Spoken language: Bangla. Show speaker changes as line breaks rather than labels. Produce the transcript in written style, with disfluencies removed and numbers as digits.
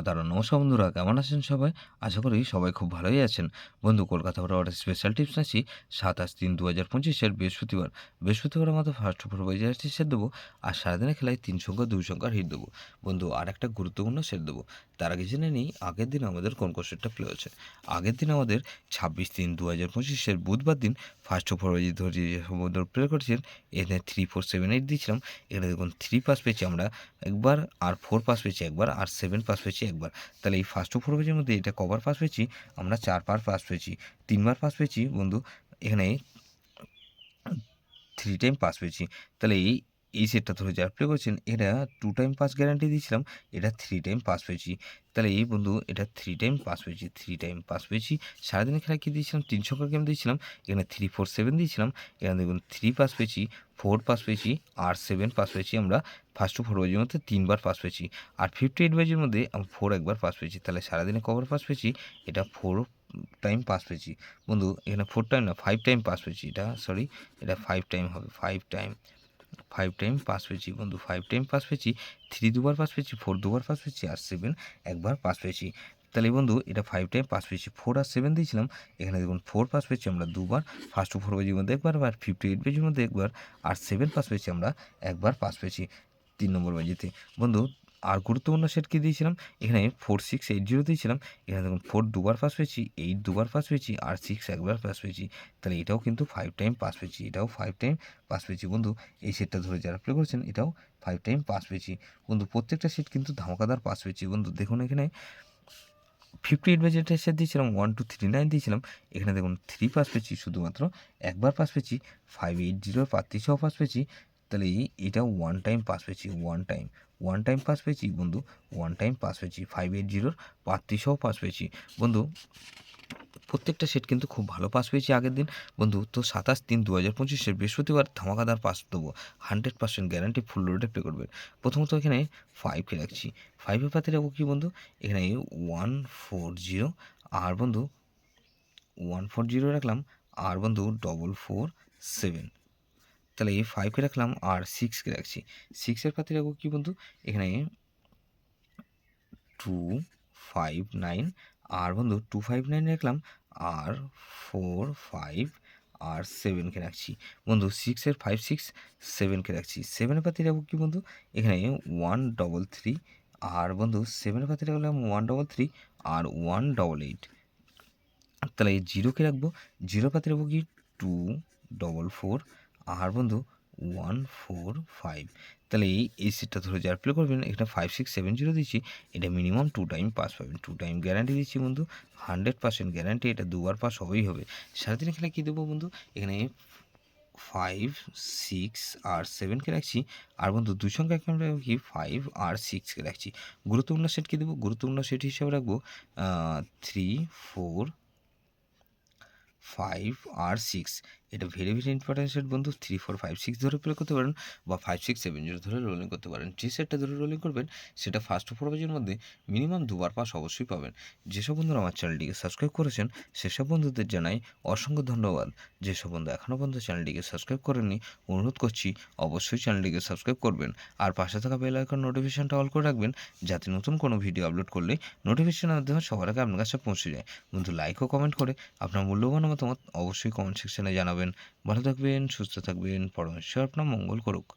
দারুণ নমস্কার বন্ধুরা, কেমন আছেন সবাই? আশা করি সবাই খুব ভালোই আছেন। বন্ধু, কলকাতা বরাবর স্পেশাল টিপস আছি 27/3/2025 বৃহস্পতিবার আমাদের ফার্স্ট ওভার ওয়াইজার্সি সেট দেবো। আর সারাদিনের খেলায় 3 সংখ্যা 2 সংখ্যার হিট দেবো। বন্ধু, আর একটা গুরুত্বপূর্ণ সেট দেবো। তার আগে জেনে নিই আগের দিন আমাদের কোন কোন সেটটা প্লে হচ্ছে। আগের দিন আমাদের 26/3/2025 বুধবার দিন ফার্স্ট ওভার ওয়াইজ ধরে সমুদ্র প্লে করেছেন। এখানে 3 4 7 8 দিয়েছিলাম। এখানে দেখুন 3 পাস পেয়েছি আমরা একবার, আর 4 পাস পেয়েছি একবার, আর 7 পাস পেয়েছি একবার। তাহলে এই ফার্স্ট ফোর পেজের মধ্যে এটা কবার পাস পেয়েছি আমরা? 4 বার পাস পেয়েছি, 3 বার পাস পেয়েছি বন্ধু। এখানে 3 টাইম পাস পেয়েছি। তাহলে এই সেটটা ধরে যারা প্লে করেছেন এরা 2 টাইম পাস গ্যারান্টি দিয়েছিলাম, এটা 3 টাইম পাস পেয়েছি। তাহলে এই বন্ধু এটা 3 টাইম পাস পেয়েছি, 3 টাইম পাস পেয়েছি। সারাদিনের খেলায় কী দিয়েছিলাম? 3 সংখ্যার গেম দিয়েছিলাম। এখানে 3 4 7 দিয়েছিলাম। এখানে দেখুন 3 পাস পেয়েছি, 4 পাস পেয়েছি, আর 7 পাস পেয়েছি আমরা। ফার্স্ট 4 বাজির মধ্যে 3 বার পাস পেয়েছি, আর 58 বাজির মধ্যে আমি 4 একবার পাস পেয়েছি। তাহলে সারাদিনে কবার পাস পেয়েছি? এটা 4 টাইম পাস পেয়েছি বন্ধু। এখানে 4 টাইম না, 5 টাইম পাস পেয়েছি। এটা 5 টাইম হবে, 5 টাইম পাস পেয়েছি বন্ধু, 5 টাইম পাস পেয়েছি। 3 দুবার পাস পেয়েছি, 4 দুবার পাস পেয়েছি, আর 7 একবার পাস পেয়েছি। তাহলে বন্ধু এটা 5 টাইম পাস পেয়েছি। 4 আর 7 দিয়েছিলাম। এখানে দেখুন 4 পাস পেয়েছি আমরা দুবার, ফার্স্ট 4 পেজের মধ্যে একবার, আর 58 পেজের মধ্যে একবার, আর 7 পাস পেয়েছি আমরা একবার পাস পেয়েছি 3 নম্বর বাজিতে বন্ধু। আর গুরুত্বপূর্ণ সেট কী দিয়েছিলাম? এখানে 4 6 8 0 দিয়েছিলাম। এখানে দেখুন 4 দুবার পাস পেয়েছি, 8 দুবার পাস পেয়েছি, আর 6 একবার পাস পেয়েছি। তাহলে এটাও কিন্তু 5 টাইম পাস পেয়েছি, এটাও 5 টাইম পাস পেয়েছি বন্ধু। এই সেটটা ধরে যারা প্লে করেছেন এটাও 5 টাইম পাস পেয়েছি বন্ধু। প্রত্যেকটা সেট কিন্তু ধামাকাদার পাস পেয়েছি বন্ধু। দেখুন এখানে 58 বাজেটের সেট দিয়েছিলাম, 1 2 3 9 দিয়েছিলাম। এখানে দেখুন 3 পাস পেয়েছি শুধুমাত্র একবার পাস পেয়েছি, 580 প্রার্থী সহ পাস পেয়েছি। তাহলে এটাও 1 টাইম পাস পেয়েছি, 1 টাইম পাস পেয়েছি বন্ধু, 1 টাইম পাস পেয়েছি। 580 প্রার্থী সহ পাস পেয়েছি বন্ধু। প্রত্যেকটা সেট কিন্তু খুব ভালো পাস পেয়েছি আগের দিন বন্ধু। তো 27/3/2025 বৃহস্পতিবার ধামাকাদার পাস দেবো, 100% গ্যারান্টি ফুল লোডে প্লে করবেন। প্রথমত এখানে 5কে রাখছি, 5-এর পাতে রাখবো কি বন্ধু? এখানে 140, আর বন্ধু 140 রাখলাম, আর বন্ধু 447। তাহলে 5কে রাখলাম, আর 6কে রাখছি। 6-এর পাতে রাখবো কি বন্ধু? এখানে 259, আর বন্ধু 259 রাখলাম, আর 4 5, আর 7কে রাখছি বন্ধু। 6-এর 5 6 7কে রাখছি। 7-এর পাতে রাখবো কি বন্ধু? এখানে 133, আর বন্ধু 7-এর পাতে রাখলাম 133, আর 188। তাহলে এই 0কে রাখবো, 0 পাতে রাখবো কি 244, আর বন্ধু 145। তাহলে এই সেটটা ধরে যারা প্লে করবেন এখানে 5 6 7 0 দিচ্ছি, এটা মিনিমাম 2 টাইম পাস পাবেন। 2 টাইম গ্যারান্টি দিচ্ছি বন্ধু, 100% গ্যারান্টি, এটা দুবার পাস হবেই হবে। সারাদিন খেলা কী দেবো বন্ধু? এখানে 5 6 আর 7কে রাখছি, আর বন্ধু দুই সংখ্যা আমরা কি 5 আর 6কে রাখছি। গুরুত্বপূর্ণ সেট কী দেবো? গুরুত্বপূর্ণ সেট হিসাবে রাখবো 3 4 5 আর 6। এটা ভেরি ইম্পর্টেন্ট সেট বন্ধু। 3 4 5 6 ধরে প্লে করতে পারেন, বা 5 6 7 0 ধরে রোলিং করতে পারেন। যে সেটটা ধরে রোলিং করবেন সেটা ফার্স্ট 4 পেজের মধ্যে মিনিমাম দুবার পাস অবশ্যই পাবেন। যেসব বন্ধুরা আমার চ্যানেলটিকে সাবস্ক্রাইব করেছেন সেসব বন্ধুদের জানাই অসংখ্য ধন্যবাদ। যেসব বন্ধু এখনও পর্যন্ত চ্যানেলটিকে সাবস্ক্রাইব করেননি, অনুরোধ করছি অবশ্যই চ্যানেলটিকে সাবস্ক্রাইব করবেন, আর পাশে থাকা বেল আইকন নোটিফিকেশনটা অল করে রাখবেন, যাতে নতুন কোনো ভিডিও আপলোড করলে নোটিফিকেশনের মাধ্যমে সবার আগে আপনার কাছে পৌঁছে যায়। বন্ধু, লাইক ও কমেন্ট করে আপনার মূল্যবান মতামত অবশ্যই কমেন্ট সেকশনে জানাবেন। ভালো থাকবেন, সুস্থ থাকবেন, পরমেশ্বর আপনার মঙ্গল করুক।